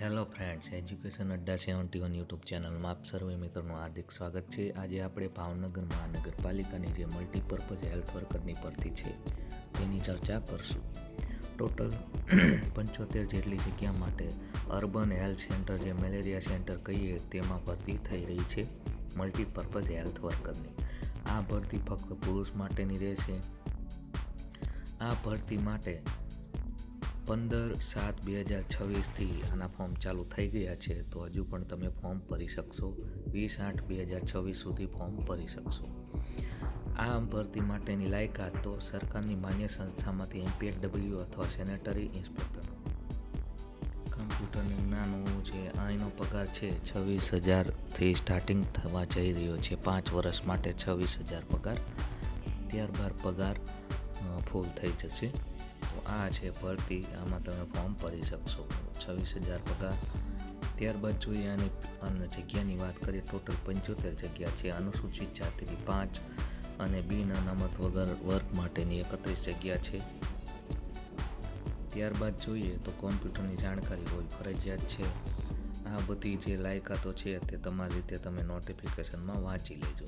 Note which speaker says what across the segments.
Speaker 1: Hello friends, education અડ્ડા 71 YouTube ચેનલમાં આપ સર્વે મિત્રોનું હાર્દિક સ્વાગત છે. આજે આપણે ભાવનગર મહાનગરપાલિકાની જે મલ્ટીપર્પઝ હેલ્થ વર્કરની ભરતી છે તેની ચર્ચા કરશું. ટોટલ 75 જેટલી જગ્યા માટે અર્બન હેલ્થ સેન્ટર, જે મેલેરિયા સેન્ટર કહીએ, તેમાં ભરતી થઈ રહી છે મલ્ટીપર્પઝ હેલ્થ વર્કરની. આ ભરતી ફક્ત પુરુષ માટેની રહેશે. આ ભરતી માટે 15/7/2026 આના ફોર્મ ચાલુ થઈ ગયા છે, તો હજુ પણ તમે ફોર્મ ભરી શકશો. 20/8/2026 સુધી ફોર્મ ભરી શકશો. આ ભરતી માટેની લાયકાત તો સરકારની માન્ય સંસ્થામાંથી MPHW અથવા સેનેટરી ઇન્સ્પેક્ટર. કમ્પ્યુટરનું જ્ઞાન હોવું છે. અહીંનો પગાર છે 26,000થી સ્ટાર્ટિંગ થવા જઈ રહ્યો છે. 5 વર્ષ માટે 26,000 પગાર. ત્યારબાદ પગાર ફૂલ થઈ જશે. તો આ છે ભરતી, આમાં તમે ફોર્મ ભરી શકશો. 26,000 પગાર. ત્યારબાદ જોઈએ અને જગ્યાની વાત કરીએ. ટોટલ 75 જગ્યા છે. અનુસૂચિત જાતિની 5 અને બિન અનામત વગર વર્ગ માટેની 31 જગ્યા છે. ત્યારબાદ જોઈએ તો કોમ્પ્યુટરની જાણકારી હોવી ફરજિયાત છે. આ બધી જે લાયકાતો છે તે તમારી રીતે તમે નોટિફિકેશનમાં વાંચી લેજો.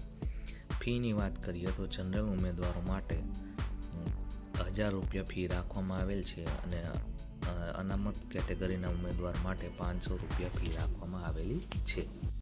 Speaker 1: ફીની વાત કરીએ તો જનરલ ઉમેદવારો માટે 1,000 રૂપિયા ફી રાખવામાં આવેલ છે અને અનામત કેટેગરીના ઉમેદવાર માટે 500 રૂપિયા ફી રાખવામાં આવેલી છે.